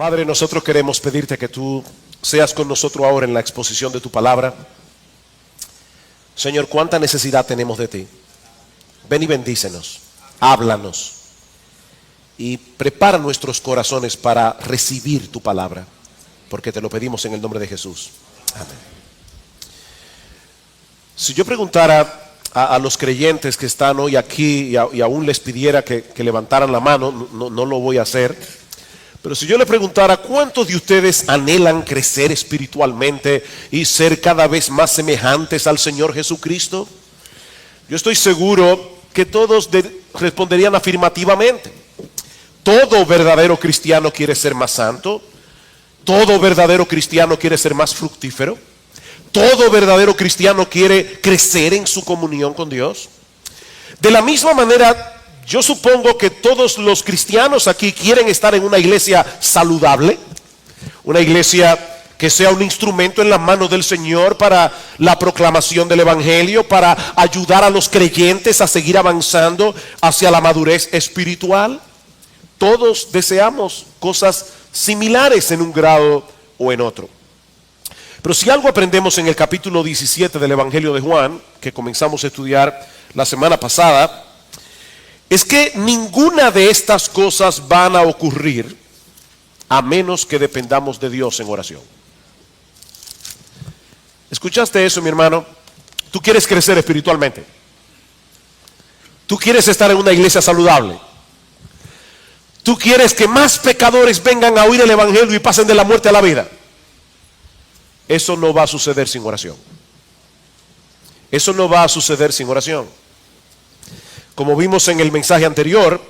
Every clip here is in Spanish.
Padre, nosotros queremos pedirte que tú seas con nosotros ahora en la exposición de tu palabra. Señor, cuánta necesidad tenemos de ti. Ven y bendícenos, háblanos y prepara nuestros corazones para recibir tu palabra, porque te lo pedimos en el nombre de Jesús. Amén. Si yo preguntara a los creyentes que están hoy aquí y aún les pidiera que levantaran la mano, no lo voy a hacer. Pero si yo le preguntara, ¿cuántos de ustedes anhelan crecer espiritualmente y ser cada vez más semejantes al Señor Jesucristo? Yo estoy seguro que todos responderían afirmativamente. Todo verdadero cristiano quiere ser más santo. Todo verdadero cristiano quiere ser más fructífero. Todo verdadero cristiano quiere crecer en su comunión con Dios. De la misma manera, yo supongo que todos los cristianos aquí quieren estar en una iglesia saludable, una iglesia que sea un instrumento en las manos del Señor para la proclamación del Evangelio, para ayudar a los creyentes a seguir avanzando hacia la madurez espiritual. Todos deseamos cosas similares en un grado o en otro. Pero si algo aprendemos en el capítulo 17 del Evangelio de Juan, que comenzamos a estudiar la semana pasada, es que ninguna de estas cosas van a ocurrir a menos que dependamos de Dios en oración. ¿Escuchaste eso, mi hermano? Tú quieres crecer espiritualmente. Tú quieres estar en una iglesia saludable. Tú quieres que más pecadores vengan a oír el Evangelio y pasen de la muerte a la vida. Eso no va a suceder sin oración. Eso no va a suceder sin oración. Como vimos en el mensaje anterior,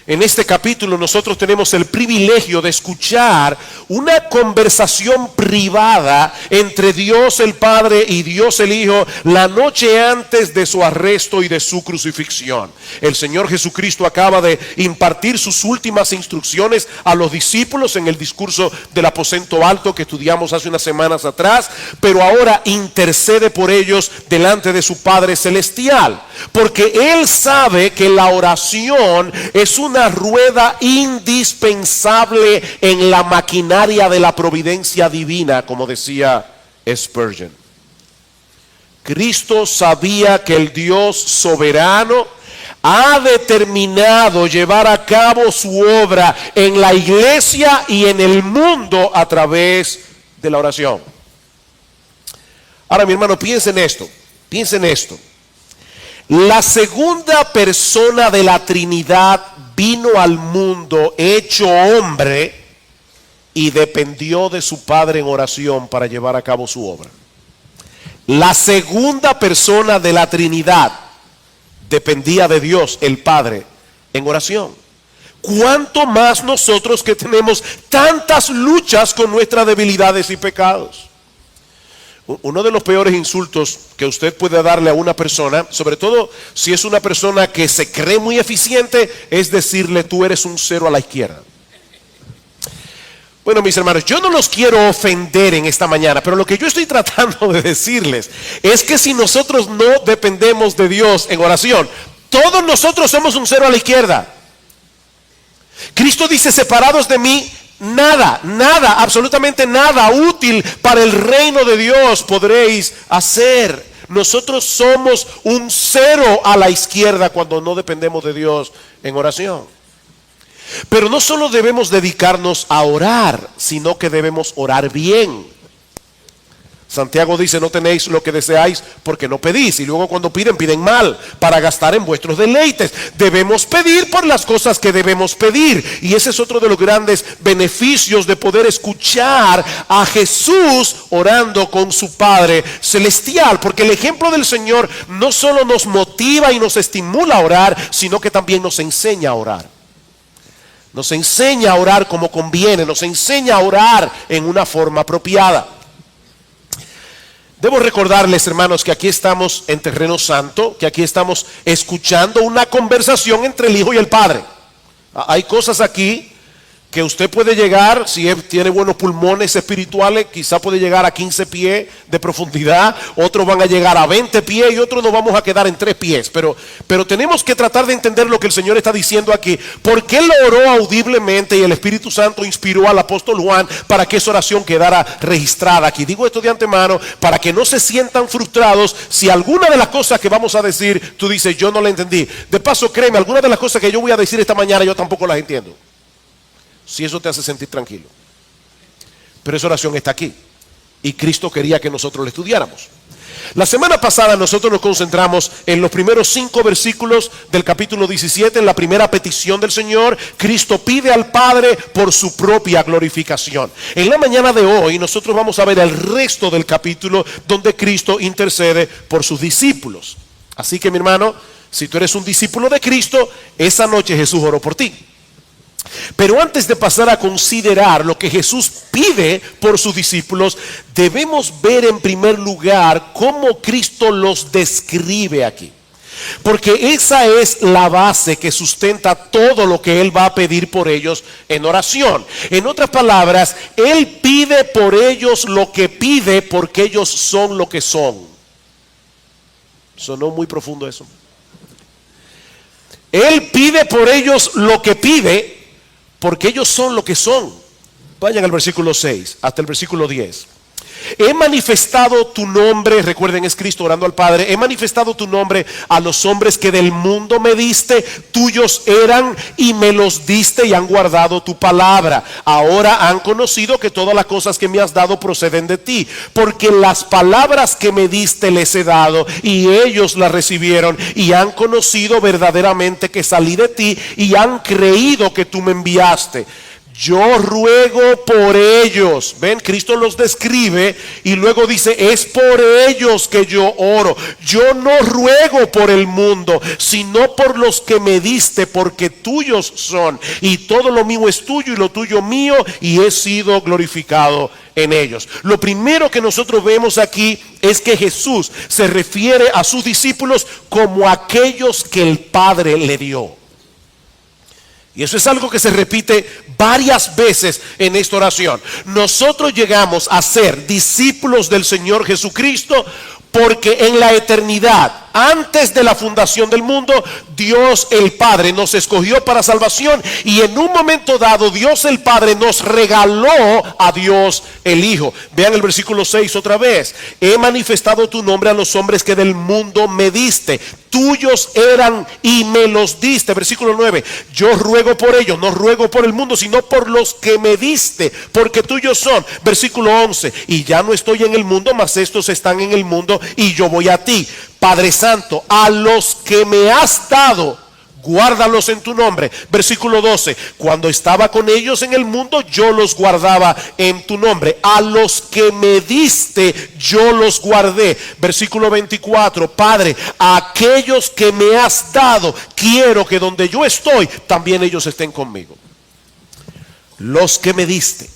en este capítulo nosotros tenemos el privilegio de escuchar una conversación privada entre Dios el Padre y Dios el Hijo la noche antes de su arresto y de su crucifixión. El Señor Jesucristo acaba de impartir sus últimas instrucciones a los discípulos en el discurso del aposento alto que estudiamos hace unas semanas atrás, pero ahora intercede por ellos delante de su Padre Celestial, porque Él sabe que la oración es una rueda indispensable en la maquinaria de la providencia divina, como decía Spurgeon. Cristo sabía que el Dios soberano ha determinado llevar a cabo su obra en la iglesia y en el mundo a través de la oración. Ahora, mi hermano, piensa en esto. La segunda persona de la Trinidad vino al mundo hecho hombre y dependió de su Padre en oración para llevar a cabo su obra. La segunda persona de la Trinidad dependía de Dios, el Padre, en oración. ¿Cuánto más nosotros que tenemos tantas luchas con nuestras debilidades y pecados? Uno de los peores insultos que usted puede darle a una persona, sobre todo si es una persona que se cree muy eficiente, es decirle: tú eres un cero a la izquierda. Bueno, mis hermanos, yo no los quiero ofender en esta mañana, pero lo que yo estoy tratando de decirles es que si nosotros no dependemos de Dios en oración, todos nosotros somos un cero a la izquierda. Cristo dice: separados de mí, nada, absolutamente nada útil para el reino de Dios podréis hacer. Nosotros somos un cero a la izquierda cuando no dependemos de Dios en oración. Pero no solo debemos dedicarnos a orar, sino que debemos orar bien. Santiago dice: no tenéis lo que deseáis porque no pedís. Y luego cuando piden mal para gastar en vuestros deleites. Debemos pedir por las cosas que debemos pedir. Y ese es otro de los grandes beneficios de poder escuchar a Jesús orando con su Padre Celestial. Porque el ejemplo del Señor no solo nos motiva y nos estimula a orar, sino que también nos enseña a orar. Nos enseña a orar como conviene. Nos enseña a orar en una forma apropiada. Debo recordarles, hermanos, que aquí estamos en terreno santo, que aquí estamos escuchando una conversación entre el Hijo y el Padre. Hay cosas aquí que usted puede llegar, si tiene buenos pulmones espirituales, quizá puede llegar a 15 pies de profundidad, otros van a llegar a 20 pies y otros nos vamos a quedar en 3 pies. Pero tenemos que tratar de entender lo que el Señor está diciendo aquí. Porque Él oró audiblemente y el Espíritu Santo inspiró al apóstol Juan para que esa oración quedara registrada aquí. Digo esto de antemano para que no se sientan frustrados si alguna de las cosas que vamos a decir, tú dices, yo no la entendí. De paso, créeme, algunas de las cosas que yo voy a decir esta mañana yo tampoco las entiendo. Si eso te hace sentir tranquilo. Pero esa oración está aquí. Y Cristo quería que nosotros la estudiáramos. La semana pasada nosotros nos concentramos en los primeros 5 versículos del capítulo 17, en la primera petición del Señor. Cristo pide al Padre por su propia glorificación. En la mañana de hoy nosotros vamos a ver el resto del capítulo donde Cristo intercede por sus discípulos. Así que, mi hermano, si tú eres un discípulo de Cristo, esa noche Jesús oró por ti. Pero antes de pasar a considerar lo que Jesús pide por sus discípulos, debemos ver en primer lugar cómo Cristo los describe aquí. Porque esa es la base que sustenta todo lo que Él va a pedir por ellos en oración. En otras palabras, Él pide por ellos lo que pide porque ellos son lo que son. Sonó muy profundo eso. Él pide por ellos lo que pide porque ellos son lo que son. Vayan al versículo 6 hasta el versículo 10. He manifestado tu nombre, recuerden, es Cristo orando al Padre. He manifestado tu nombre a los hombres que del mundo me diste, tuyos eran y me los diste y han guardado tu palabra. Ahora han conocido que todas las cosas que me has dado proceden de ti, porque las palabras que me diste les he dado y ellos las recibieron y han conocido verdaderamente que salí de ti y han creído que tú me enviaste. Yo ruego por ellos. Ven, Cristo los describe y luego dice, es por ellos que yo oro. Yo no ruego por el mundo, sino por los que me diste, porque tuyos son. Y todo lo mío es tuyo y lo tuyo mío, y he sido glorificado en ellos. Lo primero que nosotros vemos aquí es que Jesús se refiere a sus discípulos como aquellos que el Padre le dio. Y eso es algo que se repite varias veces en esta oración. Nosotros llegamos a ser discípulos del Señor Jesucristo porque en la eternidad, antes de la fundación del mundo, Dios el Padre nos escogió para salvación y en un momento dado Dios el Padre nos regaló a Dios el Hijo. Vean el versículo 6 otra vez. He manifestado tu nombre a los hombres que del mundo me diste. Tuyos eran y me los diste. Versículo 9. Yo ruego por ellos, no ruego por el mundo, sino por los que me diste, porque tuyos son. Versículo 11. Y ya no estoy en el mundo, mas estos están en el mundo y yo voy a ti. Padre Santo, a los que me has dado, guárdalos en tu nombre. Versículo 12. Cuando estaba con ellos en el mundo, yo los guardaba en tu nombre. A los que me diste, yo los guardé. Versículo 24. Padre, a aquellos que me has dado, quiero que donde yo estoy, también ellos estén conmigo. Los que me diste.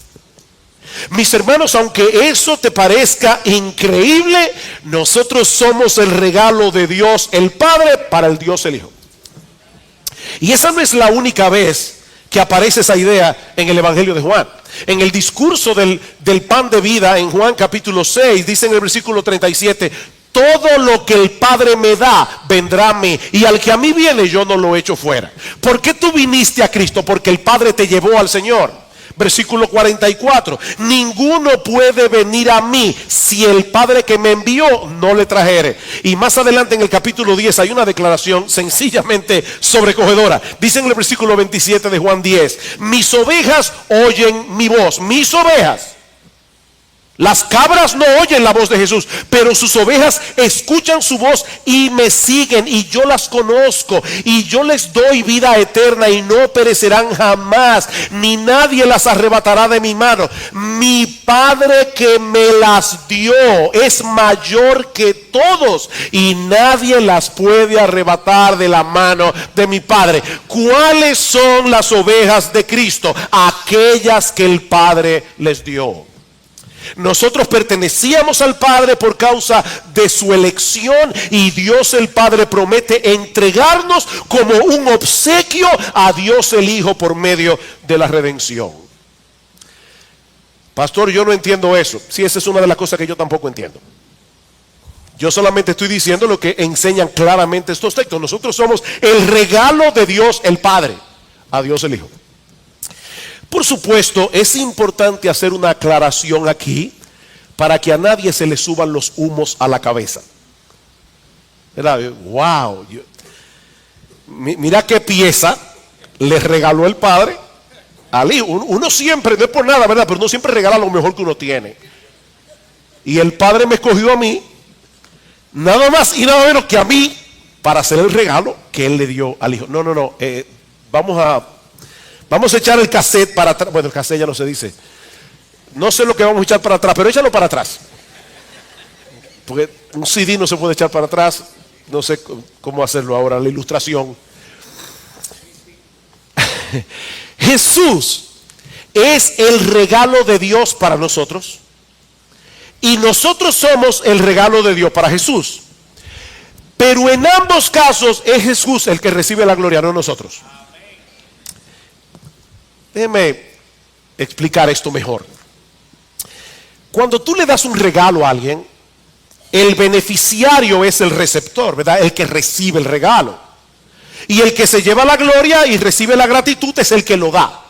Mis hermanos, aunque eso te parezca increíble, nosotros somos el regalo de Dios el Padre para el Dios el Hijo. Y esa no es la única vez que aparece esa idea en el Evangelio de Juan. En el discurso del pan de vida en Juan capítulo 6, dice en el versículo 37, todo lo que el Padre me da, vendrá a mí, y al que a mí viene yo no lo echo fuera. ¿Por qué tú viniste a Cristo? Porque el Padre te llevó al Señor. Versículo 44. Ninguno puede venir a mí si el Padre que me envió no le trajere. Y más adelante en el capítulo 10 hay una declaración sencillamente sobrecogedora. Dice en el versículo 27 de Juan 10: mis ovejas oyen mi voz. Mis ovejas. Las cabras no oyen la voz de Jesús, pero sus ovejas escuchan su voz y me siguen, y yo las conozco y yo les doy vida eterna y no perecerán jamás, ni nadie las arrebatará de mi mano. Mi Padre que me las dio es mayor que todos y nadie las puede arrebatar de la mano de mi Padre. ¿Cuáles son las ovejas de Cristo? Aquellas que el Padre les dio. Nosotros pertenecíamos al Padre por causa de su elección y Dios el Padre promete entregarnos como un obsequio a Dios el Hijo por medio de la redención. Pastor, yo no entiendo eso. Sí, esa es una de las cosas que yo tampoco entiendo. Yo solamente estoy diciendo lo que enseñan claramente estos textos. Nosotros somos el regalo de Dios el Padre a Dios el Hijo. Por supuesto, es importante hacer una aclaración aquí para que a nadie se le suban los humos a la cabeza. ¿Verdad? Wow. Mira qué pieza le regaló el Padre al Hijo. Uno siempre, no es por nada, ¿verdad? Pero uno siempre regala lo mejor que uno tiene. Y el Padre me escogió a mí, nada más y nada menos que a mí, para hacer el regalo que Él le dio al Hijo. No. Vamos a echar el cassette para atrás. Bueno, el cassette ya no se dice. No sé lo que vamos a echar para atrás, pero échalo para atrás. Porque un CD no se puede echar para atrás. No sé cómo hacerlo ahora, la ilustración. Jesús es el regalo de Dios para nosotros. Y nosotros somos el regalo de Dios para Jesús. Pero en ambos casos es Jesús el que recibe la gloria, no nosotros. Déjeme explicar esto mejor. Cuando tú le das un regalo a alguien, el beneficiario es el receptor, ¿verdad? El que recibe el regalo. Y el que se lleva la gloria y recibe la gratitud es el que lo da.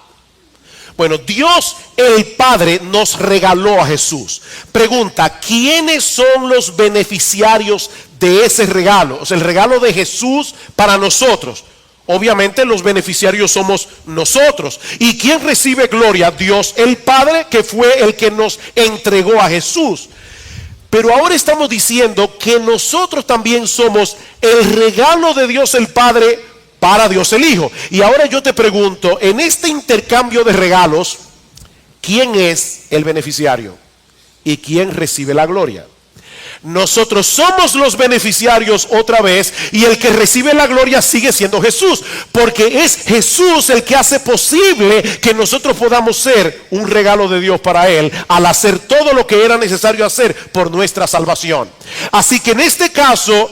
Bueno, Dios el Padre nos regaló a Jesús. Pregunta, ¿quiénes son los beneficiarios de ese regalo? O sea, el regalo de Jesús para nosotros. Obviamente los beneficiarios somos nosotros. ¿Y quién recibe gloria? Dios el Padre, que fue el que nos entregó a Jesús. Pero ahora estamos diciendo que nosotros también somos el regalo de Dios el Padre para Dios el Hijo. Y ahora yo te pregunto, en este intercambio de regalos, ¿quién es el beneficiario? ¿Y quién recibe la gloria? Nosotros somos los beneficiarios otra vez y el que recibe la gloria sigue siendo Jesús, porque es Jesús el que hace posible que nosotros podamos ser un regalo de Dios para Él al hacer todo lo que era necesario hacer por nuestra salvación. Así que en este caso,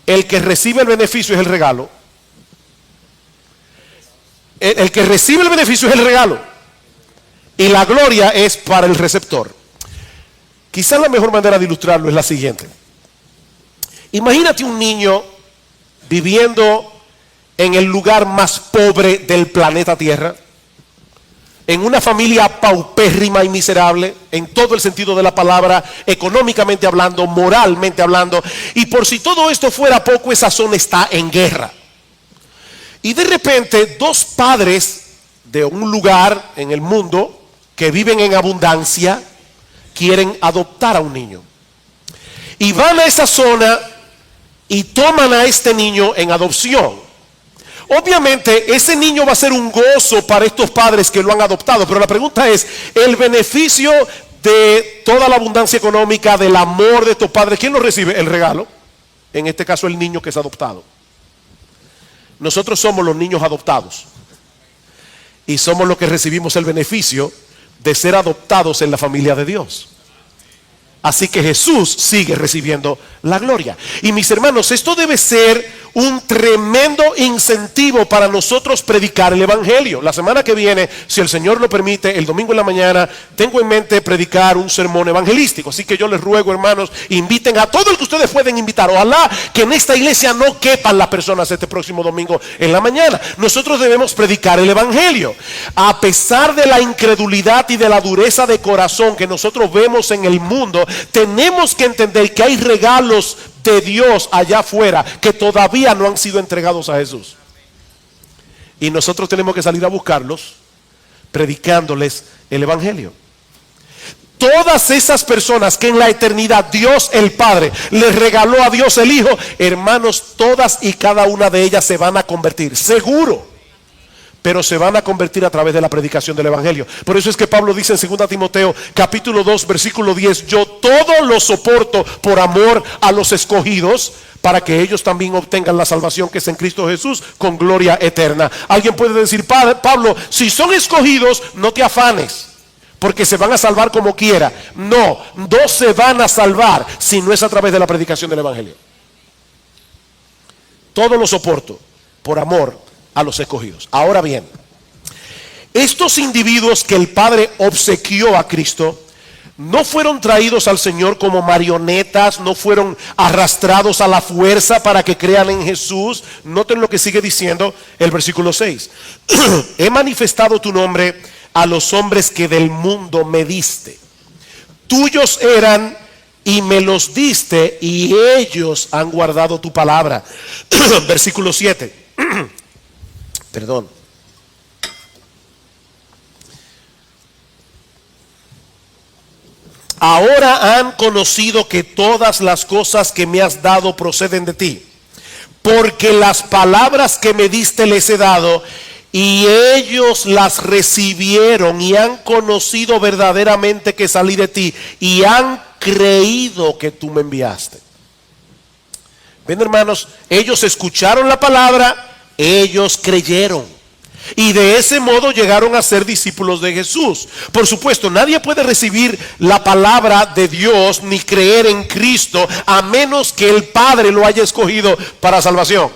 el que recibe el beneficio es el regalo. El que recibe el beneficio es el regalo y la gloria es para el receptor. Quizás la mejor manera de ilustrarlo es la siguiente. Imagínate un niño viviendo en el lugar más pobre del planeta Tierra, en una familia paupérrima y miserable, en todo el sentido de la palabra, económicamente hablando, moralmente hablando, y por si todo esto fuera poco, esa zona está en guerra. Y de repente, dos padres de un lugar en el mundo que viven en abundancia quieren adoptar a un niño. Y van a esa zona y toman a este niño en adopción. Obviamente, ese niño va a ser un gozo para estos padres que lo han adoptado. Pero la pregunta es, el beneficio de toda la abundancia económica, del amor de estos padres, ¿quién lo recibe? El regalo. En este caso, el niño que es adoptado. Nosotros somos los niños adoptados. Y somos los que recibimos el beneficio de ser adoptados en la familia de Dios. Así que Jesús sigue recibiendo la gloria. Y mis hermanos, esto debe ser un tremendo incentivo para nosotros predicar el Evangelio. La semana que viene, si el Señor lo permite, el domingo en la mañana, tengo en mente predicar un sermón evangelístico. Así que yo les ruego, hermanos, inviten a todo el que ustedes pueden invitar. Ojalá que en esta iglesia no quepan las personas este próximo domingo en la mañana. Nosotros debemos predicar el Evangelio. A pesar de la incredulidad y de la dureza de corazón que nosotros vemos en el mundo, tenemos que entender que hay regalos de Dios allá afuera que todavía no han sido entregados a Jesús. Y nosotros tenemos que salir a buscarlos predicándoles el Evangelio. Todas esas personas que en la eternidad Dios el Padre les regaló a Dios el Hijo, hermanos, todas y cada una de ellas se van a convertir, seguro. Pero se van a convertir a través de la predicación del Evangelio. Por eso es que Pablo dice en 2 Timoteo capítulo 2 versículo 10: yo todo lo soporto por amor a los escogidos, para que ellos también obtengan la salvación que es en Cristo Jesús con gloria eterna. Alguien puede decir: Pablo, si son escogidos, no te afanes, porque se van a salvar como quiera. No, no se van a salvar si no es a través de la predicación del evangelio. Todo lo soporto por amor a los escogidos. Ahora bien, estos individuos que el Padre obsequió a Cristo no fueron traídos al Señor como marionetas, no fueron arrastrados a la fuerza para que crean en Jesús. Noten lo que sigue diciendo el versículo 6. He manifestado tu nombre a los hombres que del mundo me diste. Tuyos eran y me los diste, y ellos han guardado tu palabra. Versículo 7. Perdón. Ahora han conocido que todas las cosas que me has dado proceden de ti, porque las palabras que me diste les he dado, y ellos las recibieron y han conocido verdaderamente que salí de ti, y han creído que tú me enviaste. Ven, hermanos, ellos escucharon la palabra, ellos creyeron. Y de ese modo llegaron a ser discípulos de Jesús. Por supuesto, nadie puede recibir la palabra de Dios ni creer en Cristo a menos que el Padre lo haya escogido para salvación.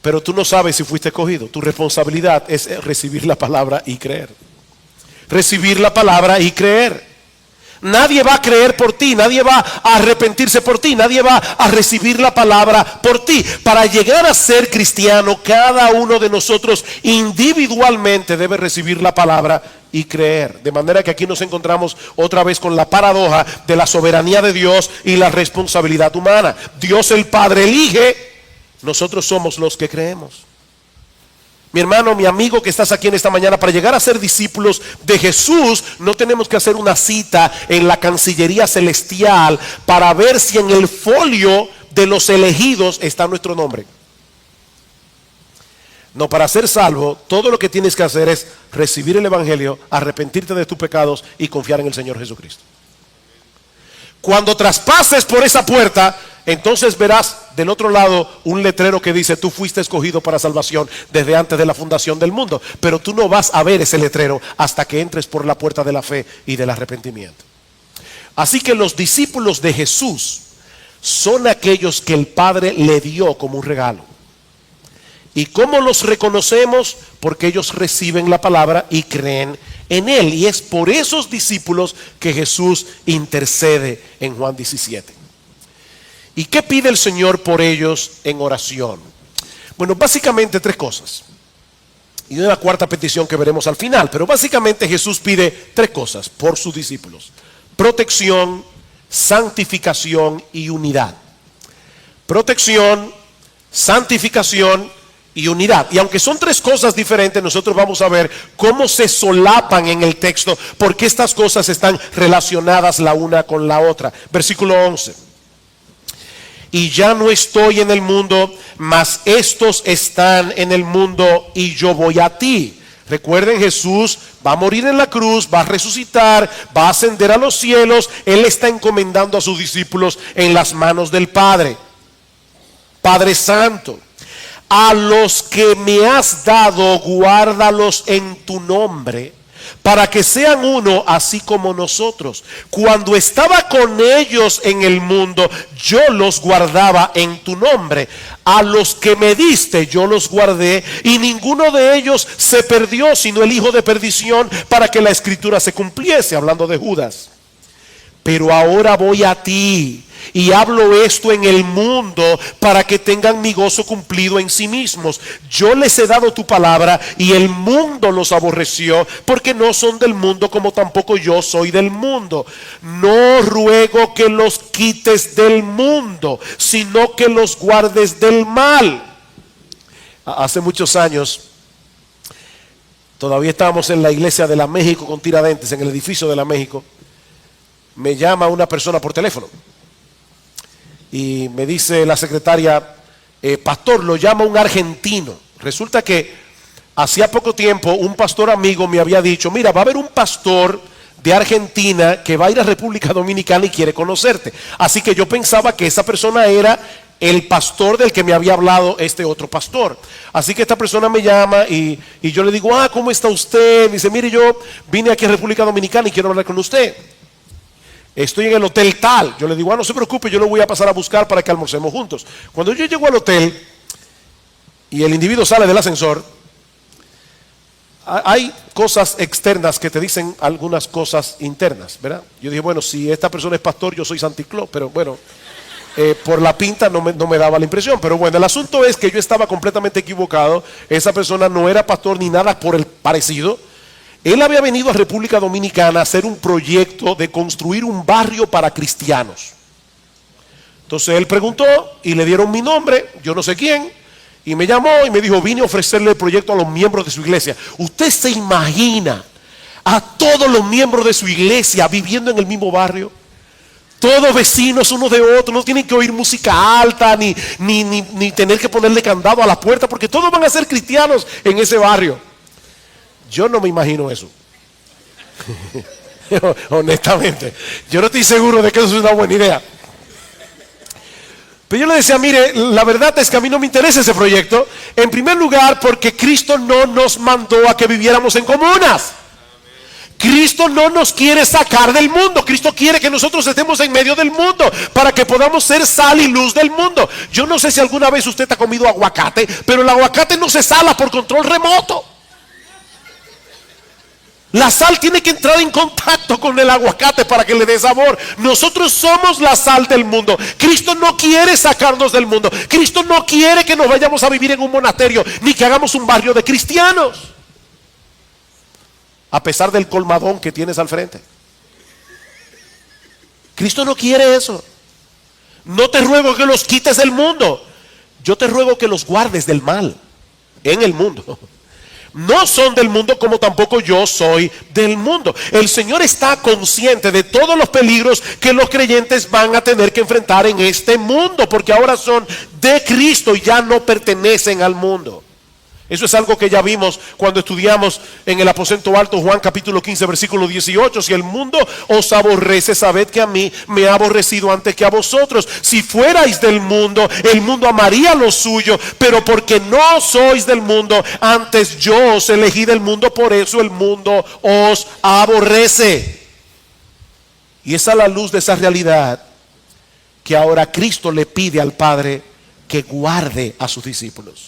Pero tú no sabes si fuiste escogido. Tu responsabilidad es recibir la palabra y creer. Recibir la palabra y creer. Nadie va a creer por ti, nadie va a arrepentirse por ti, nadie va a recibir la palabra por ti. Para llegar a ser cristiano, cada uno de nosotros individualmente debe recibir la palabra y creer. De manera que aquí nos encontramos otra vez con la paradoja de la soberanía de Dios y la responsabilidad humana. Dios el Padre elige, nosotros somos los que creemos. Mi hermano, mi amigo que estás aquí en esta mañana, para llegar a ser discípulos de Jesús, no tenemos que hacer una cita en la Cancillería Celestial para ver si en el folio de los elegidos está nuestro nombre. No, para ser salvo, todo lo que tienes que hacer es recibir el evangelio, arrepentirte de tus pecados y confiar en el Señor Jesucristo. Cuando traspases por esa puerta, entonces verás del otro lado un letrero que dice: tú fuiste escogido para salvación desde antes de la fundación del mundo. Pero tú no vas a ver ese letrero hasta que entres por la puerta de la fe y del arrepentimiento. Así que los discípulos de Jesús son aquellos que el Padre le dio como un regalo. ¿Y cómo los reconocemos? Porque ellos reciben la palabra y creen en Él. Y es por esos discípulos que Jesús intercede en Juan 17. ¿Y qué pide el Señor por ellos en oración? Bueno, básicamente tres cosas. Y una cuarta petición que veremos al final. Pero básicamente Jesús pide tres cosas por sus discípulos: protección, santificación y unidad. Protección, santificación y unidad. Y aunque son tres cosas diferentes, nosotros vamos a ver cómo se solapan en el texto, porque estas cosas están relacionadas la una con la otra. Versículo 11. Y ya no estoy en el mundo, mas estos están en el mundo y yo voy a ti. Recuerden, Jesús va a morir en la cruz, va a resucitar, va a ascender a los cielos. Él está encomendando a sus discípulos en las manos del Padre. Padre Santo, a los que me has dado, guárdalos en tu nombre, para que sean uno, así como nosotros. Cuando estaba con ellos en el mundo, yo los guardaba en tu nombre. A los que me diste, yo los guardé, y ninguno de ellos se perdió, sino el hijo de perdición, para que la escritura se cumpliese, hablando de Judas. Pero ahora voy a ti, y hablo esto en el mundo para que tengan mi gozo cumplido en sí mismos. Yo les he dado tu palabra y el mundo los aborreció, porque no son del mundo como tampoco yo soy del mundo. No ruego que los quites del mundo, sino que los guardes del mal. Hace muchos años, todavía estábamos en la iglesia de la México con Tiradentes, en el edificio de la México. Me llama una persona por teléfono y me dice la secretaria: pastor, lo llama un argentino. Resulta que hacía poco tiempo un pastor amigo me había dicho: mira, va a haber un pastor de Argentina que va a ir a República Dominicana y quiere conocerte. Así que yo pensaba que esa persona era el pastor del que me había hablado este otro pastor. Así que esta persona me llama y yo le digo, ¿cómo está usted? Me dice, mire, yo vine aquí a República Dominicana y quiero hablar con usted. Estoy en el hotel tal. Yo le digo, no se preocupe, yo lo voy a pasar a buscar para que almorcemos juntos. Cuando yo llego al hotel y el individuo sale del ascensor, hay cosas externas que te dicen algunas cosas internas, ¿verdad? Yo dije, bueno, si esta persona es pastor, yo soy Santi Claus, pero bueno, por la pinta no me daba la impresión. Pero bueno, el asunto es que yo estaba completamente equivocado. Esa persona no era pastor ni nada por el parecido. Él había venido a República Dominicana a hacer un proyecto de construir un barrio para cristianos. Entonces él preguntó y le dieron mi nombre, yo no sé quién, y me llamó y me dijo, vine a ofrecerle el proyecto a los miembros de su iglesia. ¿Usted se imagina a todos los miembros de su iglesia viviendo en el mismo barrio? Todos vecinos unos de otros, no tienen que oír música alta ni tener que ponerle candado a la puerta, porque todos van a ser cristianos en ese barrio. Yo no me imagino eso. Honestamente, yo no estoy seguro de que eso es una buena idea. Pero yo le decía, mire, la verdad es que a mí no me interesa ese proyecto. En primer lugar, porque Cristo no nos mandó a que viviéramos en comunas. Cristo no nos quiere sacar del mundo. Cristo quiere que nosotros estemos en medio del mundo para que podamos ser sal y luz del mundo. Yo no sé si alguna vez usted ha comido aguacate, pero el aguacate no se sala por control remoto. La sal tiene que entrar en contacto con el aguacate para que le dé sabor. Nosotros somos la sal del mundo. Cristo no quiere sacarnos del mundo. Cristo no quiere que nos vayamos a vivir en un monasterio, ni que hagamos un barrio de cristianos, a pesar del colmadón que tienes al frente. Cristo no quiere eso. No te ruego que los quites del mundo, yo te ruego que los guardes del mal en el mundo. No son del mundo, como tampoco yo soy del mundo. El Señor está consciente de todos los peligros que los creyentes van a tener que enfrentar en este mundo, porque ahora son de Cristo y ya no pertenecen al mundo. Eso es algo que ya vimos cuando estudiamos en el aposento alto, Juan capítulo 15 versículo 18. Si el mundo os aborrece, sabed que a mí me ha aborrecido antes que a vosotros. Si fuerais del mundo, el mundo amaría lo suyo, pero porque no sois del mundo, antes yo os elegí del mundo, por eso el mundo os aborrece. Y es a la luz de esa realidad que ahora Cristo le pide al Padre que guarde a sus discípulos.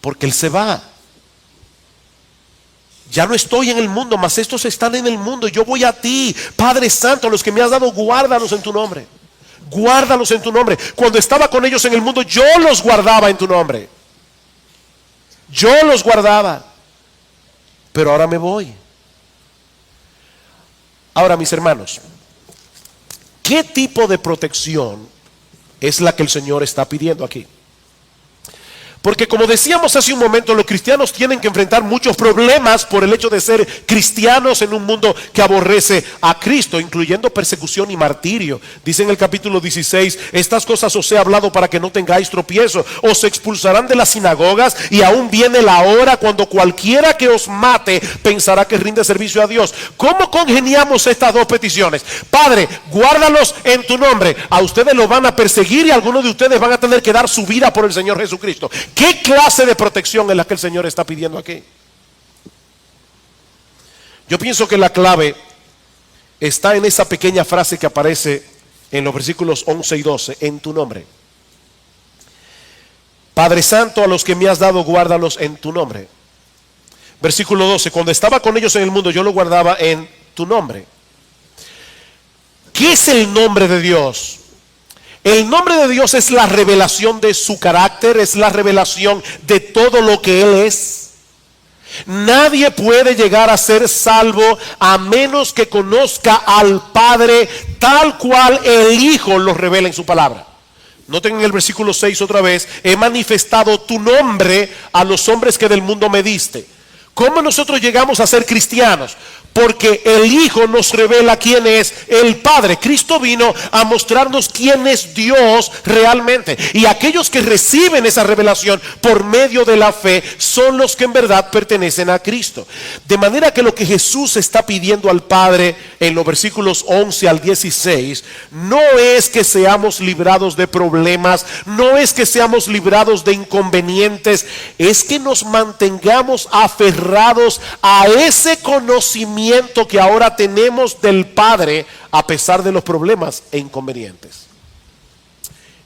Porque Él se va. Ya no estoy en el mundo, mas estos están en el mundo. Yo voy a ti, Padre Santo, a los que me has dado, guárdalos en tu nombre. Guárdalos en tu nombre. Cuando estaba con ellos en el mundo, yo los guardaba en tu nombre. Yo los guardaba. Pero ahora me voy. Ahora, mis hermanos, ¿qué tipo de protección es la que el Señor está pidiendo aquí? Porque como decíamos hace un momento, los cristianos tienen que enfrentar muchos problemas por el hecho de ser cristianos en un mundo que aborrece a Cristo, incluyendo persecución y martirio. Dice en el capítulo 16, estas cosas os he hablado para que no tengáis tropiezo. Os expulsarán de las sinagogas y aún viene la hora cuando cualquiera que os mate pensará que rinde servicio a Dios. ¿Cómo congeniamos estas dos peticiones? Padre, guárdalos en tu nombre. A ustedes los van a perseguir y algunos de ustedes van a tener que dar su vida por el Señor Jesucristo. ¿Qué clase de protección es la que el Señor está pidiendo aquí? Yo pienso que la clave está en esa pequeña frase que aparece en los versículos 11 y 12, en tu nombre. Padre Santo, a los que me has dado, guárdalos en tu nombre. Versículo 12, cuando estaba con ellos en el mundo, yo lo guardaba en tu nombre. ¿Qué es el nombre de Dios? El nombre de Dios es la revelación de su carácter, es la revelación de todo lo que Él es. Nadie puede llegar a ser salvo a menos que conozca al Padre tal cual el Hijo lo revela en su palabra. Noten en el versículo 6 otra vez, he manifestado tu nombre a los hombres que del mundo me diste. ¿Cómo nosotros llegamos a ser cristianos? porque el Hijo nos revela quién es el Padre. Cristo vino a mostrarnos quién es Dios realmente. Y aquellos que reciben esa revelación por medio de la fe son los que en verdad pertenecen a Cristo. De manera que lo que Jesús está pidiendo al Padre en los versículos 11 al 16 no es que seamos librados de problemas, no es que seamos librados de inconvenientes, es que nos mantengamos aferrados a ese conocimiento que ahora tenemos del Padre a pesar de los problemas e inconvenientes.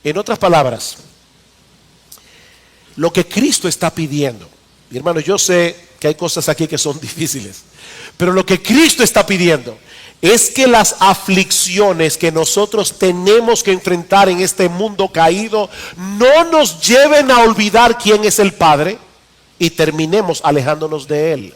En otras palabras, lo que Cristo está pidiendo, mi hermano, yo sé que hay cosas aquí que son difíciles, pero lo que Cristo está pidiendo es que las aflicciones que nosotros tenemos que enfrentar en este mundo caído no nos lleven a olvidar quién es el Padre y terminemos alejándonos de Él.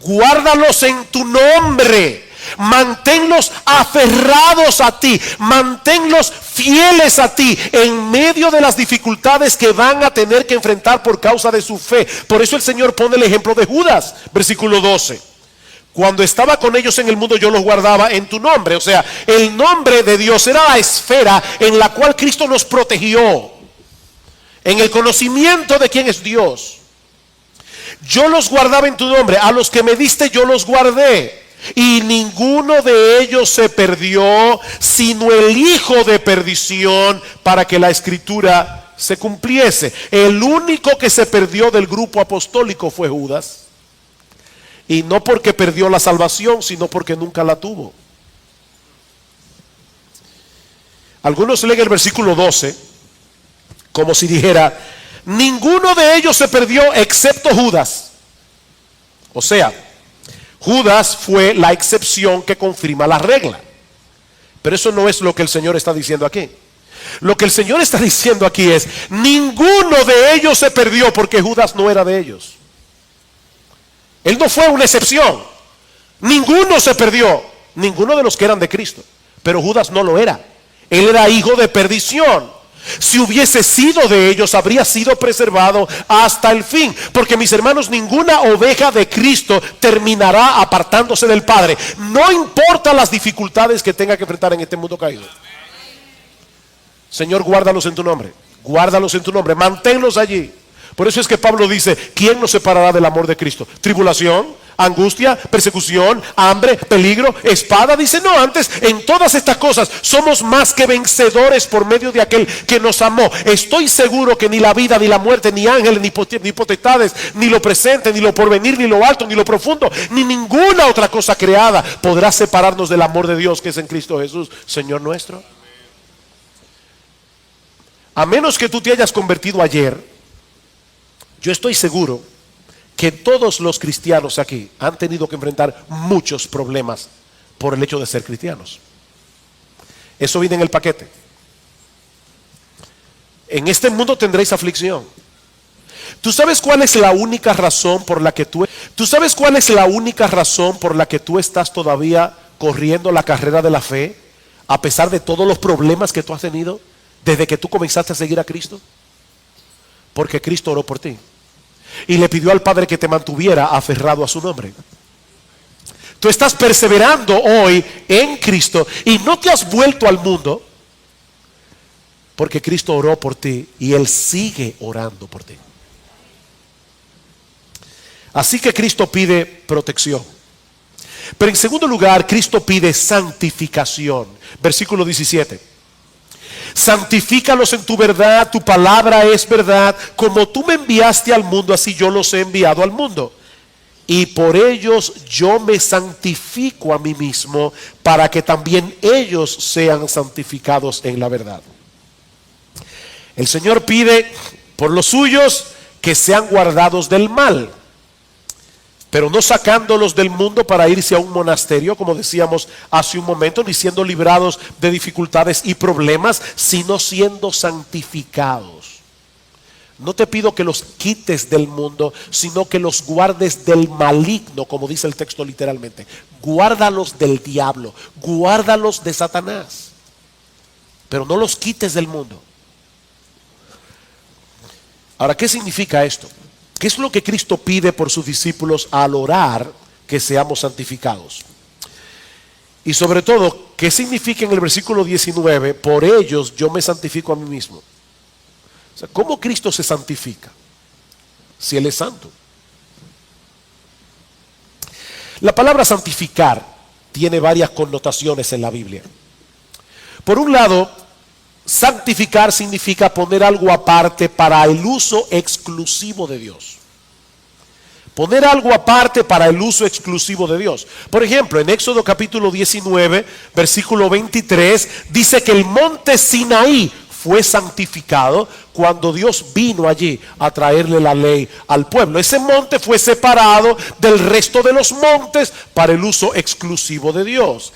Guárdalos en tu nombre, manténlos aferrados a ti, manténlos fieles a ti en medio de las dificultades que van a tener que enfrentar por causa de su fe. Por eso el Señor pone el ejemplo de Judas, versículo 12. Cuando estaba con ellos en el mundo, yo los guardaba en tu nombre. O sea, el nombre de Dios era la esfera en la cual Cristo nos protegió, en el conocimiento de quién es Dios. Yo los guardaba en tu nombre, a los que me diste yo los guardé, y ninguno de ellos se perdió, sino el hijo de perdición, para que la escritura se cumpliese. El único que se perdió del grupo apostólico fue Judas, y no porque perdió la salvación, sino porque nunca la tuvo. Algunos leen el versículo 12 como si dijera: ninguno de ellos se perdió excepto Judas. O sea, Judas fue la excepción que confirma la regla. Pero eso no es lo que el Señor está diciendo aquí. Lo que el Señor está diciendo aquí es: ninguno de ellos se perdió, porque Judas no era de ellos. Él no fue una excepción. Ninguno se perdió, ninguno de los que eran de Cristo. Pero Judas no lo era. Él era hijo de perdición. Si hubiese sido de ellos, habría sido preservado hasta el fin. Porque, mis hermanos, ninguna oveja de Cristo terminará apartándose del Padre, no importa las dificultades que tenga que enfrentar en este mundo caído. Señor, guárdalos en tu nombre, guárdalos en tu nombre, manténlos allí. Por eso es que Pablo dice: ¿quién nos separará del amor de Cristo? ¿Tribulación, angustia, persecución, hambre, peligro, espada? Dice: no, antes en todas estas cosas somos más que vencedores por medio de aquel que nos amó. Estoy seguro que ni la vida, ni la muerte, ni ángeles, ni potestades, ni lo presente, ni lo porvenir, ni lo alto, ni lo profundo, ni ninguna otra cosa creada podrá separarnos del amor de Dios que es en Cristo Jesús, Señor nuestro. A menos que tú te hayas convertido ayer, yo estoy seguro que todos los cristianos aquí han tenido que enfrentar muchos problemas por el hecho de ser cristianos. Eso viene en el paquete. En este mundo tendréis aflicción. ¿Tú sabes cuál es la única razón por la que tú estás todavía corriendo la carrera de la fe, a pesar de todos los problemas que tú has tenido desde que tú comenzaste a seguir a Cristo? Porque Cristo oró por ti y le pidió al Padre que te mantuviera aferrado a su nombre. Tú estás perseverando hoy en Cristo y no te has vuelto al mundo, porque Cristo oró por ti y Él sigue orando por ti. Así que Cristo pide protección. Pero en segundo lugar, Cristo pide santificación. Versículo 17. Santifícalos en tu verdad, tu palabra es verdad. Como tú me enviaste al mundo, así yo los he enviado al mundo. Y por ellos yo me santifico a mí mismo, para que también ellos sean santificados en la verdad. El Señor pide por los suyos que sean guardados del mal, pero no sacándolos del mundo para irse a un monasterio, como decíamos hace un momento, ni siendo librados de dificultades y problemas, sino siendo santificados. No te pido que los quites del mundo, sino que los guardes del maligno, como dice el texto literalmente. Guárdalos del diablo, guárdalos de Satanás, pero no los quites del mundo. Ahora, ¿qué significa esto? ¿Qué es lo que Cristo pide por sus discípulos al orar que seamos santificados. Y sobre todo, ¿qué significa en el versículo 19? Por ellos yo me santifico a mí mismo. O sea, ¿cómo Cristo se santifica si Él es santo? La palabra santificar tiene varias connotaciones en la Biblia. Por un lado, santificar significa poner algo aparte para el uso exclusivo de Dios. Poner algo aparte para el uso exclusivo de Dios. Por ejemplo, en Éxodo capítulo 19, versículo 23, dice que el monte Sinaí fue santificado cuando Dios vino allí a traerle la ley al pueblo. Ese monte fue separado del resto de los montes para el uso exclusivo de Dios.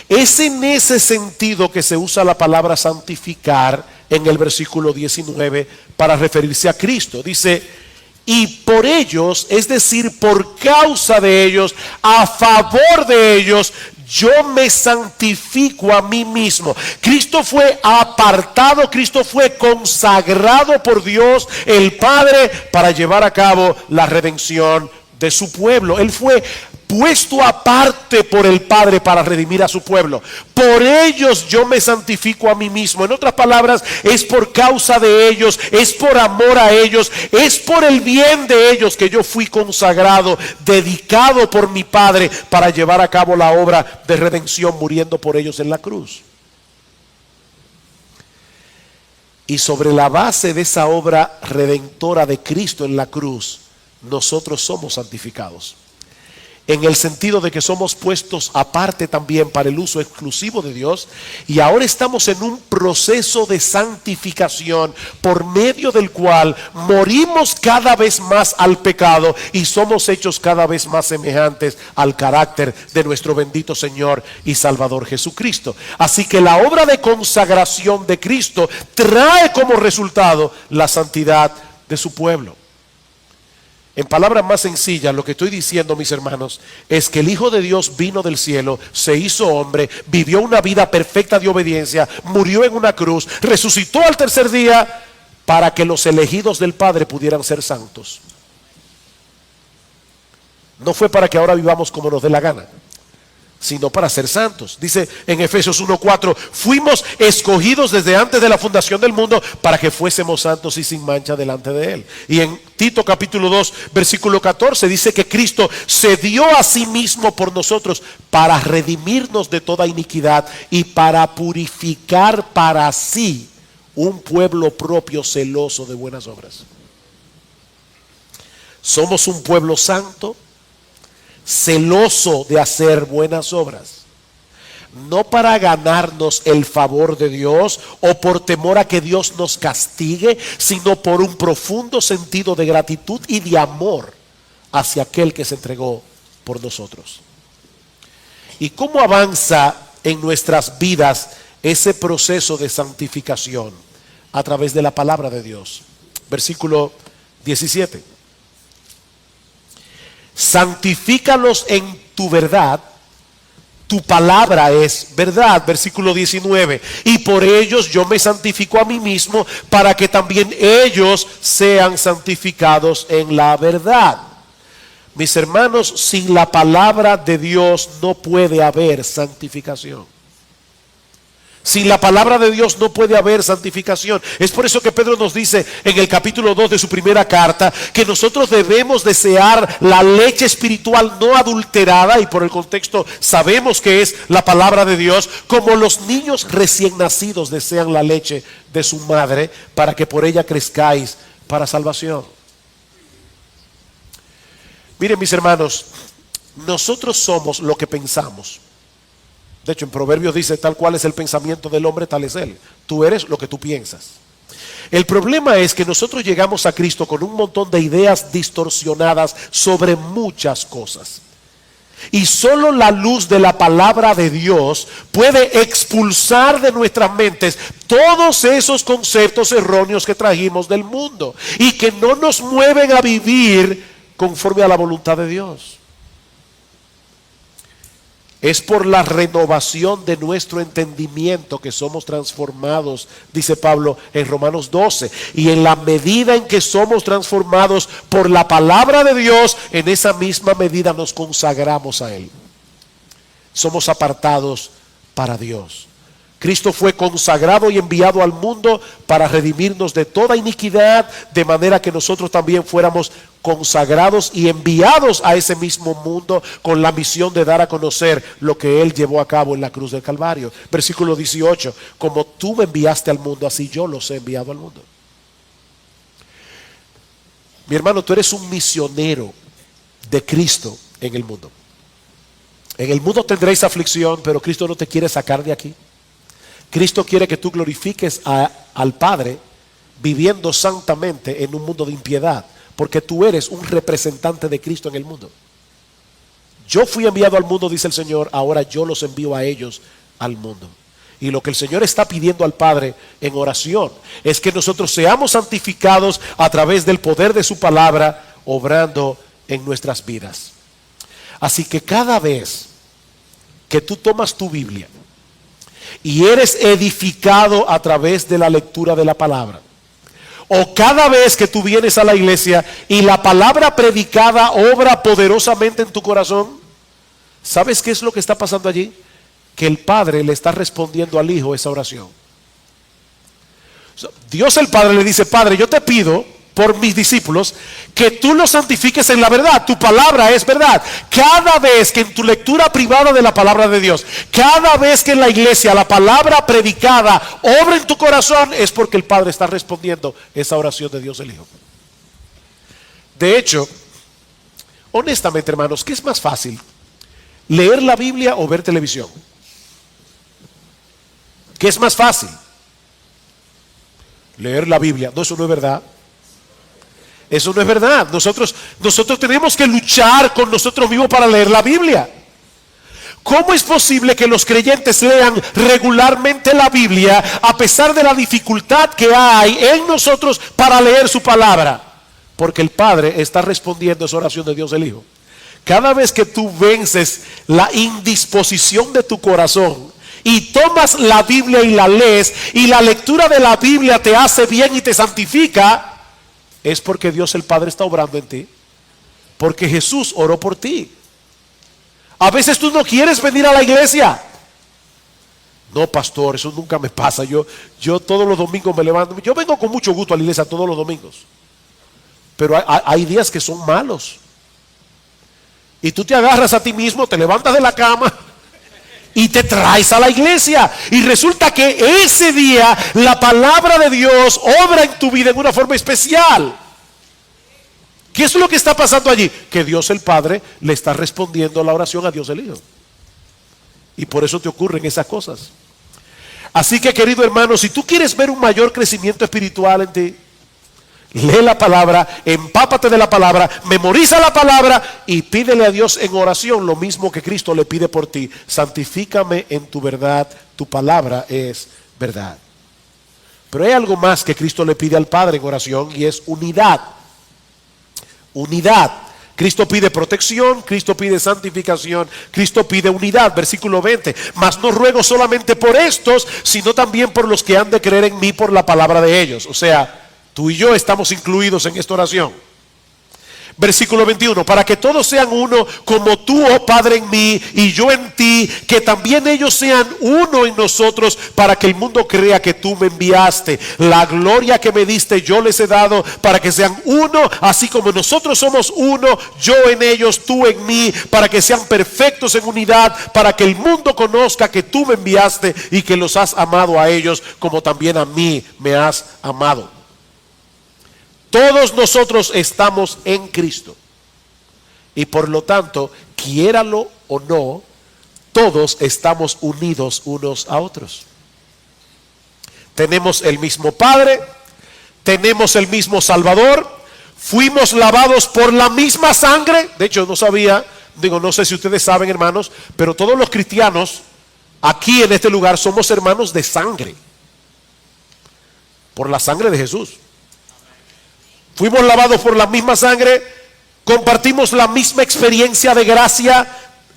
Es en ese sentido que se usa la palabra santificar en el versículo 19 para referirse a Cristo. Dice, y por ellos, es decir, por causa de ellos, a favor de ellos, yo me santifico a mí mismo. Cristo fue apartado, Cristo fue consagrado por Dios el Padre para llevar a cabo la redención de su pueblo. Él fue puesto aparte por el Padre para redimir a su pueblo. Por ellos yo me santifico a mí mismo. En otras palabras, es por causa de ellos, es por amor a ellos, es por el bien de ellos que yo fui consagrado, dedicado por mi Padre para llevar a cabo la obra de redención, muriendo por ellos en la cruz. Y sobre la base de esa obra redentora de Cristo en la cruz, nosotros somos santificados. En el sentido de que somos puestos aparte también para el uso exclusivo de Dios, y ahora estamos en un proceso de santificación por medio del cual morimos cada vez más al pecado y somos hechos cada vez más semejantes al carácter de nuestro bendito Señor y Salvador Jesucristo. Así que la obra de consagración de Cristo trae como resultado la santidad de su pueblo. En palabras más sencillas, lo que estoy diciendo, mis hermanos, es que el Hijo de Dios vino del cielo, se hizo hombre, vivió una vida perfecta de obediencia, murió en una cruz, resucitó al tercer día para que los elegidos del Padre pudieran ser santos. No fue para que ahora vivamos como nos dé la gana, sino para ser santos. Dice en Efesios 1:4, fuimos escogidos desde antes de la fundación del mundo para que fuésemos santos y sin mancha delante de Él. Y en Tito capítulo 2, versículo 14, dice que Cristo se dio a sí mismo por nosotros para redimirnos de toda iniquidad y para purificar para sí un pueblo propio celoso de buenas obras. Somos un pueblo santo, celoso de hacer buenas obras, no para ganarnos el favor de Dios o por temor a que Dios nos castigue, sino por un profundo sentido de gratitud y de amor hacia aquel que se entregó por nosotros. ¿Y cómo avanza en nuestras vidas ese proceso de santificación? A través de la palabra de Dios. Versículo 17. Santifícalos en tu verdad, tu palabra es verdad. Versículo 19, y por ellos yo me santifico a mí mismo para que también ellos sean santificados en la verdad. Mis hermanos, sin la palabra de Dios no puede haber santificación. Sin la palabra de Dios no puede haber santificación. Es por eso que Pedro nos dice en el capítulo 2 de su primera carta que nosotros debemos desear la leche espiritual no adulterada, y por el contexto sabemos que es la palabra de Dios, como los niños recién nacidos desean la leche de su madre, para que por ella crezcáis para salvación. Miren, mis hermanos, nosotros somos lo que pensamos. De hecho, en Proverbios dice, tal cual es el pensamiento del hombre, tal es él. Tú eres lo que tú piensas. El problema es que nosotros llegamos a Cristo con un montón de ideas distorsionadas sobre muchas cosas. Y solo la luz de la palabra de Dios puede expulsar de nuestras mentes todos esos conceptos erróneos que trajimos del mundo y que no nos mueven a vivir conforme a la voluntad de Dios. Es por la renovación de nuestro entendimiento que somos transformados, dice Pablo en Romanos 12. Y en la medida en que somos transformados por la palabra de Dios, en esa misma medida nos consagramos a Él. Somos apartados para Dios. Cristo fue consagrado y enviado al mundo para redimirnos de toda iniquidad, de manera que nosotros también fuéramos consagrados y enviados a ese mismo mundo con la misión de dar a conocer lo que Él llevó a cabo en la cruz del Calvario. Versículo 18, como tú me enviaste al mundo, así yo los he enviado al mundo. Mi hermano, tú eres un misionero de Cristo en el mundo. En el mundo tendréis aflicción, pero Cristo no te quiere sacar de aquí. Cristo quiere que tú glorifiques al Padre viviendo santamente en un mundo de impiedad, porque tú eres un representante de Cristo en el mundo. Yo fui enviado al mundo, dice el Señor, ahora yo los envío a ellos al mundo. Y lo que el Señor está pidiendo al Padre en oración es que nosotros seamos santificados a través del poder de su palabra, obrando en nuestras vidas. Así que cada vez que tú tomas tu Biblia y eres edificado a través de la lectura de la palabra, o cada vez que tú vienes a la iglesia y la palabra predicada obra poderosamente en tu corazón, ¿sabes qué es lo que está pasando allí? Que el Padre le está respondiendo al Hijo esa oración. Dios el Padre le dice: Padre, yo te pido por mis discípulos que tú los santifiques en la verdad. Tu palabra es verdad. Cada vez que en tu lectura privada de la palabra de Dios, cada vez que en la iglesia la palabra predicada obra en tu corazón, es porque el Padre está respondiendo esa oración de Dios el Hijo. De hecho, honestamente, hermanos, ¿qué es más fácil? ¿Leer la Biblia o ver televisión? ¿Qué es más fácil? Leer la Biblia. No, eso no es verdad. Eso no es verdad. Nosotros tenemos que luchar con nosotros mismos para leer la Biblia. ¿Cómo es posible que los creyentes lean regularmente la Biblia a pesar de la dificultad que hay en nosotros para leer su palabra? Porque el Padre está respondiendo esa oración de Dios el Hijo. Cada vez que tú vences la indisposición de tu corazón y tomas la Biblia y la lees, y la lectura de la Biblia te hace bien y te santifica, es porque Dios el Padre está obrando en ti, porque Jesús oró por ti. A veces tú no quieres venir a la iglesia. No, pastor, eso nunca me pasa. Yo todos los domingos me levanto. Yo vengo con mucho gusto a la iglesia todos los domingos, pero hay días que son malos. Y tú te agarras a ti mismo, te levantas de la cama y te traes a la iglesia. Y resulta que ese día la palabra de Dios obra en tu vida en una forma especial. ¿Qué es lo que está pasando allí? Que Dios el Padre le está respondiendo la oración a Dios el Hijo. Y por eso te ocurren esas cosas. Así que, querido hermano, si tú quieres ver un mayor crecimiento espiritual en ti, lee la palabra, empápate de la palabra, memoriza la palabra y pídele a Dios en oración lo mismo que Cristo le pide por ti: santifícame en tu verdad, tu palabra es verdad. Pero hay algo más que Cristo le pide al Padre en oración, y es unidad. Unidad. Cristo pide protección, Cristo pide santificación, Cristo pide unidad. Versículo 20: mas no ruego solamente por estos, sino también por los que han de creer en mí por la palabra de ellos. O sea, tú y yo estamos incluidos en esta oración. Versículo 21: para que todos sean uno, como tú, oh Padre, en mí y yo en ti, que también ellos sean uno en nosotros, para que el mundo crea que tú me enviaste. La gloria que me diste yo les he dado, para que sean uno, así como nosotros somos uno, yo en ellos, tú en mí, para que sean perfectos en unidad, para que el mundo conozca que tú me enviaste y que los has amado a ellos, como también a mí me has amado. Todos nosotros estamos en Cristo, y por lo tanto, quiéralo o no, todos estamos unidos unos a otros. Tenemos el mismo Padre, tenemos el mismo Salvador, fuimos lavados por la misma sangre. De hecho, no sé si ustedes saben, hermanos, pero todos los cristianos aquí en este lugar somos hermanos de sangre, por la sangre de Jesús. Fuimos lavados por la misma sangre, compartimos la misma experiencia de gracia,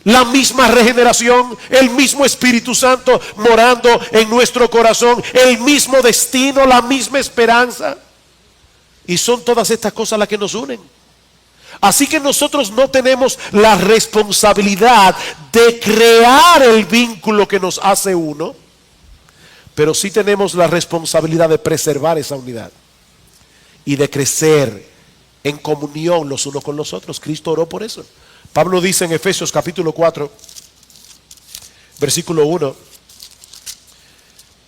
La misma regeneración, el mismo Espíritu Santo morando en nuestro corazón, el mismo destino, la misma esperanza. Y son todas estas cosas las que nos unen. Así que nosotros no tenemos la responsabilidad de crear el vínculo que nos hace uno, pero sí tenemos la responsabilidad de preservar esa unidad y de crecer en comunión los unos con los otros. Cristo oró por eso. Pablo dice en Efesios capítulo 4, versículo 1,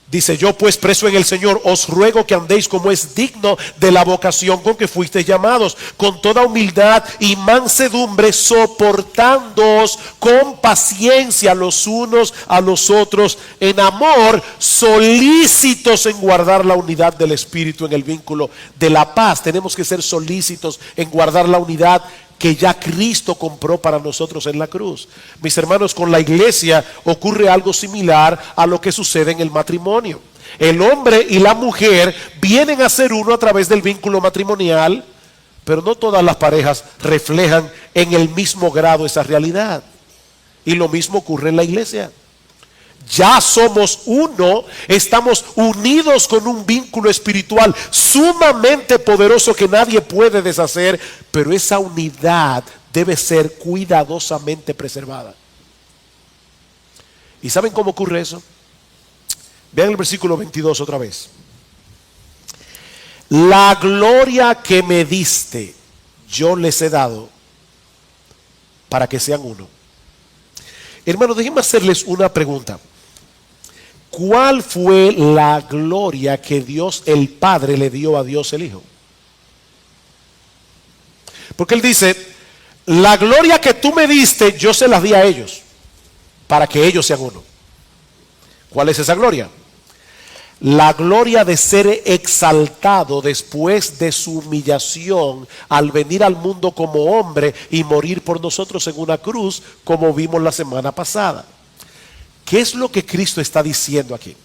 dice: yo pues, preso en el Señor, os ruego que andéis como es digno de la vocación con que fuisteis llamados, con toda humildad y mansedumbre, soportándoos con paciencia los unos a los otros en amor, solícitos en guardar la unidad del Espíritu en el vínculo de la paz. Tenemos que ser solícitos en guardar la unidad que ya Cristo compró para nosotros en la cruz. Mis hermanos, con la iglesia ocurre algo similar a lo que sucede en el matrimonio. El hombre y la mujer vienen a ser uno a través del vínculo matrimonial, pero no todas las parejas reflejan en el mismo grado esa realidad. Y lo mismo ocurre en la iglesia. Ya somos uno, estamos unidos con un vínculo espiritual sumamente poderoso que nadie puede deshacer, pero esa unidad debe ser cuidadosamente preservada. ¿Y saben cómo ocurre eso? Vean el versículo 22 otra vez. La gloria que me diste, yo les he dado para que sean uno. Hermanos, déjenme hacerles una pregunta. ¿Cuál fue la gloria que Dios el Padre le dio a Dios el Hijo? Porque Él dice: la gloria que tú me diste, yo se las di a ellos, para que ellos sean uno. ¿Cuál es esa gloria? La gloria de ser exaltado después de su humillación al venir al mundo como hombre y morir por nosotros en una cruz, como vimos la semana pasada. ¿Qué es lo que Cristo está diciendo aquí?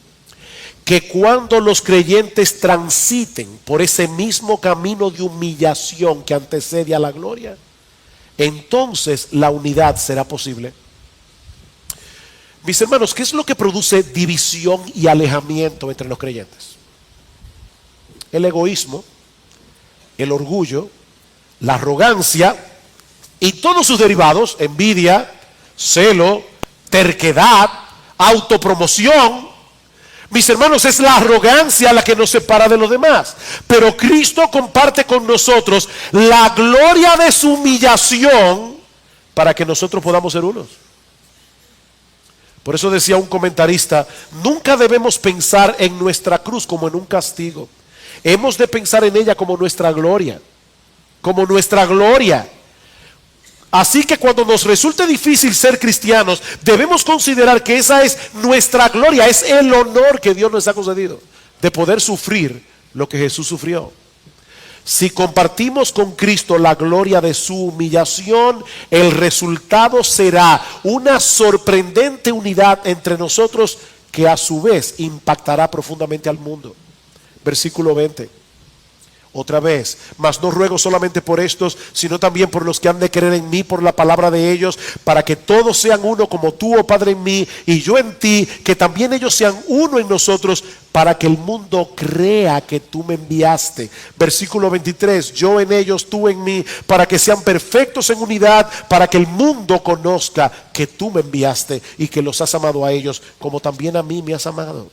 Que cuando los creyentes transiten por ese mismo camino de humillación que antecede a la gloria, entonces la unidad será posible. Mis hermanos, ¿qué es lo que produce división y alejamiento entre los creyentes? El egoísmo, el orgullo, la arrogancia y todos sus derivados: envidia, celo, terquedad, autopromoción. Mis hermanos, es la arrogancia la que nos separa de los demás. Pero Cristo comparte con nosotros la gloria de su humillación para que nosotros podamos ser unos. Por eso decía un comentarista: nunca debemos pensar en nuestra cruz como en un castigo. Hemos de pensar en ella como nuestra gloria. Como nuestra gloria. Así que cuando nos resulte difícil ser cristianos, debemos considerar que esa es nuestra gloria, es el honor que Dios nos ha concedido, de poder sufrir lo que Jesús sufrió. Si compartimos con Cristo la gloria de su humillación, el resultado será una sorprendente unidad entre nosotros que a su vez impactará profundamente al mundo. Versículo 20. Otra vez: mas no ruego solamente por estos, sino también por los que han de creer en mí por la palabra de ellos, para que todos sean uno como tú, oh Padre, en mí y yo en ti, que también ellos sean uno en nosotros, para que el mundo crea que tú me enviaste. Versículo 23: yo en ellos, tú en mí, para que sean perfectos en unidad, para que el mundo conozca que tú me enviaste y que los has amado a ellos como también a mí me has amado.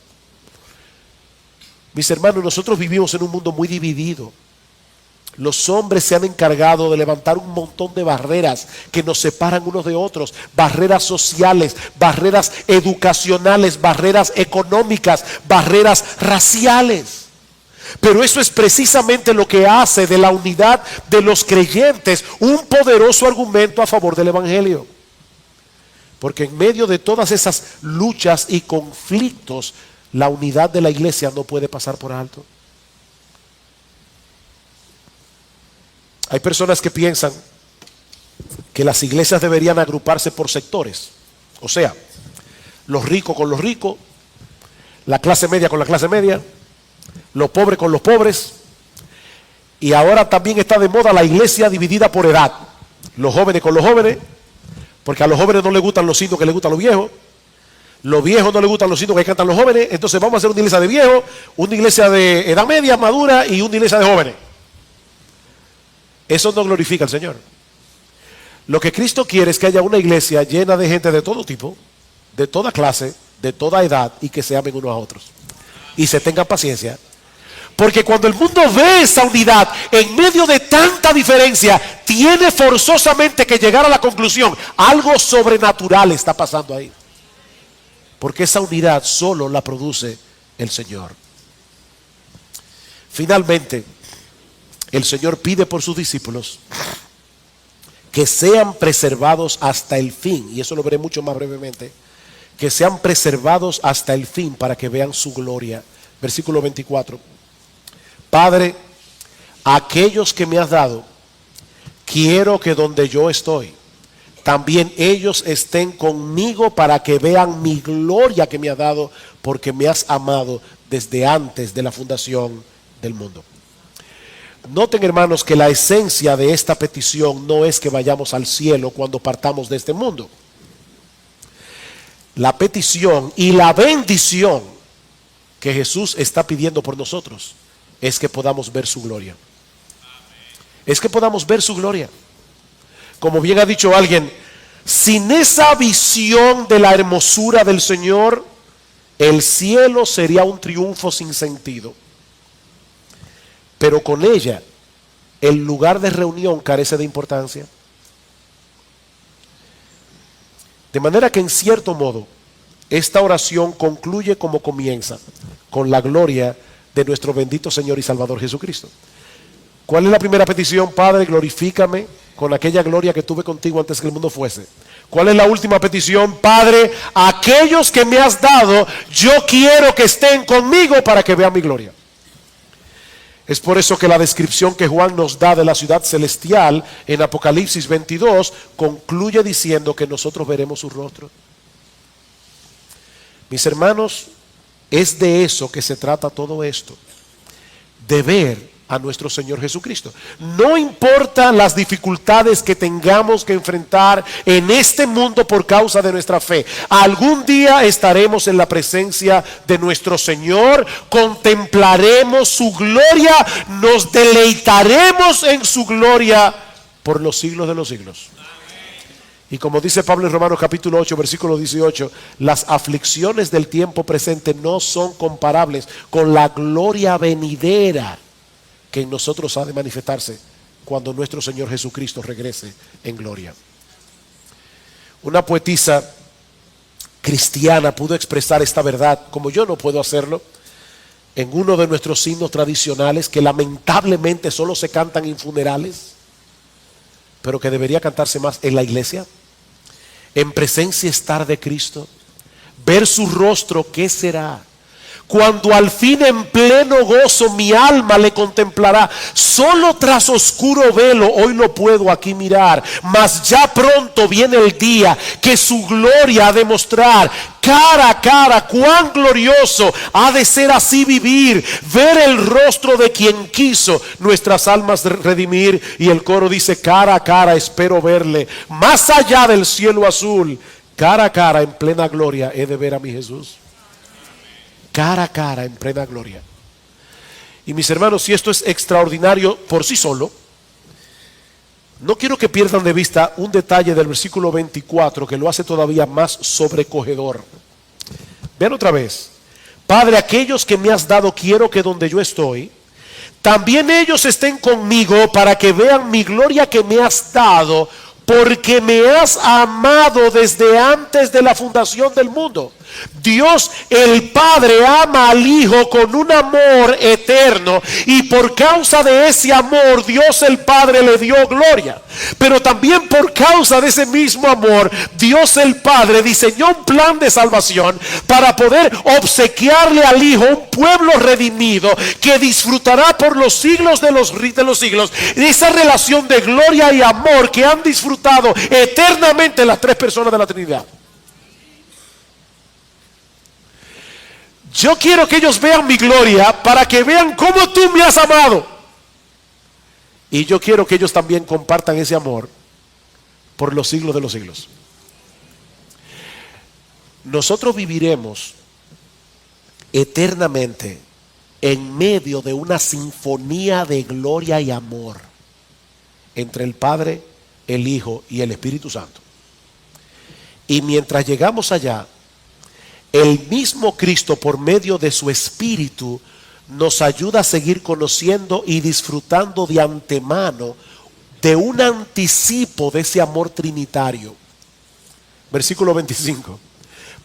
Mis hermanos, nosotros vivimos en un mundo muy dividido. Los hombres se han encargado de levantar un montón de barreras que nos separan unos de otros. Barreras sociales, barreras educacionales, barreras económicas, barreras raciales. Pero eso es precisamente lo que hace de la unidad de los creyentes un poderoso argumento a favor del evangelio. Porque en medio de todas esas luchas y conflictos, la unidad de la iglesia no puede pasar por alto. Hay personas que piensan que las iglesias deberían agruparse por sectores. O sea, los ricos con los ricos, la clase media con la clase media, los pobres con los pobres. Y ahora también está de moda la iglesia dividida por edad. Los jóvenes con los jóvenes, Porque a los jóvenes no les gustan los himnos que les gustan a los viejos no les gustan los himnos que cantan los jóvenes. Entonces vamos a hacer una iglesia de viejos, una iglesia de edad media, madura y una iglesia de jóvenes. Eso no glorifica al Señor. Lo que Cristo quiere es que haya una iglesia llena de gente de todo tipo, de toda clase, de toda edad, y que se amen unos a otros y se tengan paciencia. Porque cuando el mundo ve esa unidad en medio de tanta diferencia, tiene forzosamente que llegar a la conclusión: algo sobrenatural está pasando ahí. Porque esa unidad solo la produce el Señor. Finalmente, el Señor pide por sus discípulos que sean preservados hasta el fin, y eso lo veré mucho más brevemente, que sean preservados hasta el fin para que vean su gloria. Versículo 24. Padre, aquellos que me has dado, quiero que donde yo estoy, también ellos estén conmigo para que vean mi gloria que me has dado, porque me has amado desde antes de la fundación del mundo. Noten, hermanos, que la esencia de esta petición no es que vayamos al cielo cuando partamos de este mundo. La petición y la bendición que Jesús está pidiendo por nosotros es que podamos ver su gloria. Es que podamos ver su gloria. Como bien ha dicho alguien, sin esa visión de la hermosura del Señor, el cielo sería un triunfo sin sentido. Pero con ella, el lugar de reunión carece de importancia. De manera que en cierto modo, esta oración concluye como comienza, con la gloria de nuestro bendito Señor y Salvador Jesucristo. ¿Cuál es la primera petición? Padre, glorifícame con aquella gloria que tuve contigo antes que el mundo fuese. ¿Cuál es la última petición? Padre, aquellos que me has dado, yo quiero que estén conmigo para que vean mi gloria. Es por eso que la descripción que Juan nos da de la ciudad celestial en Apocalipsis 22 concluye diciendo que nosotros veremos su rostro. Mis hermanos, es de eso que se trata todo esto, de ver a nuestro Señor Jesucristo. No importa las dificultades que tengamos que enfrentar en este mundo por causa de nuestra fe, algún día estaremos en la presencia de nuestro Señor, contemplaremos su gloria, nos deleitaremos en su gloria por los siglos de los siglos. Y como dice Pablo en Romanos capítulo 8, versículo 18, las aflicciones del tiempo presente no son comparables con la gloria venidera que en nosotros ha de manifestarse cuando nuestro Señor Jesucristo regrese en gloria. Una poetisa cristiana pudo expresar esta verdad, como yo no puedo hacerlo, en uno de nuestros himnos tradicionales que lamentablemente solo se cantan en funerales, pero que debería cantarse más en la iglesia. En presencia estar de Cristo, ver su rostro, ¿qué será? Cuando al fin en pleno gozo mi alma le contemplará. Solo tras oscuro velo hoy lo puedo aquí mirar, mas ya pronto viene el día que su gloria ha de mostrar. Cara a cara, cuán glorioso ha de ser así vivir, ver el rostro de quien quiso nuestras almas redimir. Y el coro dice: cara a cara espero verle, más allá del cielo azul, cara a cara en plena gloria he de ver a mi Jesús. Cara a cara en plena gloria. Y mis hermanos, si esto es extraordinario por sí solo, no quiero que pierdan de vista un detalle del versículo 24 que lo hace todavía más sobrecogedor. Vean otra vez: Padre, aquellos que me has dado, quiero que donde yo estoy, también ellos estén conmigo para que vean mi gloria que me has dado, porque me has amado desde antes de la fundación del mundo. Dios el Padre ama al Hijo con un amor eterno, y por causa de ese amor Dios el Padre le dio gloria. Pero también por causa de ese mismo amor, Dios el Padre diseñó un plan de salvación para poder obsequiarle al Hijo un pueblo redimido que disfrutará por los siglos de los siglos de esa relación de gloria y amor que han disfrutado eternamente las tres personas de la Trinidad. Yo quiero que ellos vean mi gloria para que vean cómo tú me has amado. Y yo quiero que ellos también compartan ese amor por los siglos de los siglos. nosotros viviremos eternamente en medio de una sinfonía de gloria y amor entre el Padre, el Hijo y el Espíritu Santo. Y mientras llegamos allá, el mismo Cristo, por medio de su Espíritu, nos ayuda a seguir conociendo y disfrutando de antemano de un anticipo de ese amor trinitario. Versículo 25.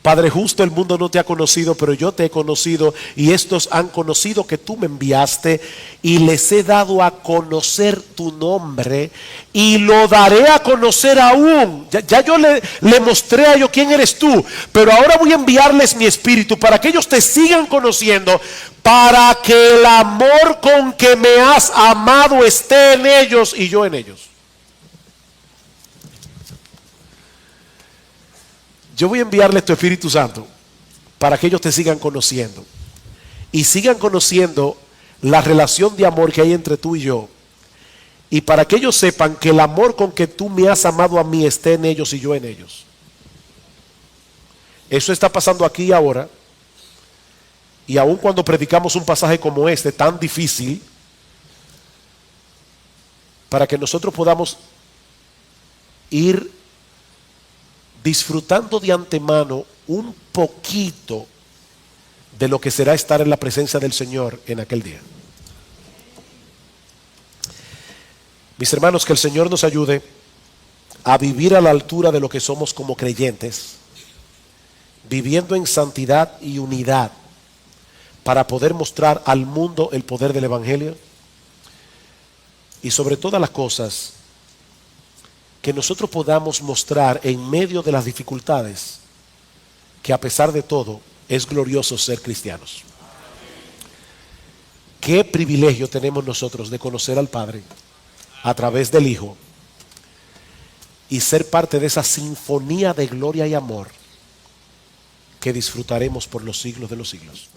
Padre justo, el mundo no te ha conocido, pero yo te he conocido, y estos han conocido que tú me enviaste, y les he dado a conocer tu nombre, y lo daré a conocer aún. Ya yo le mostré a ellos quién eres tú, pero ahora voy a enviarles mi espíritu para que ellos te sigan conociendo, para que el amor con que me has amado esté en ellos y yo en ellos. Yo voy a enviarles tu Espíritu Santo para que ellos te sigan conociendo y sigan conociendo la relación de amor que hay entre tú y yo, y para que ellos sepan que el amor con que tú me has amado a mí esté en ellos y yo en ellos. Eso está pasando aquí y ahora, y aun cuando predicamos un pasaje como este tan difícil, para que nosotros podamos ir disfrutando de antemano un poquito de lo que será estar en la presencia del Señor en aquel día. Mis hermanos, que el Señor nos ayude a vivir a la altura de lo que somos como creyentes, viviendo en santidad y unidad, para poder mostrar al mundo el poder del Evangelio, y sobre todas las cosas, que nosotros podamos mostrar en medio de las dificultades que a pesar de todo es glorioso ser cristianos. Qué privilegio tenemos nosotros de conocer al Padre a través del Hijo y ser parte de esa sinfonía de gloria y amor que disfrutaremos por los siglos de los siglos.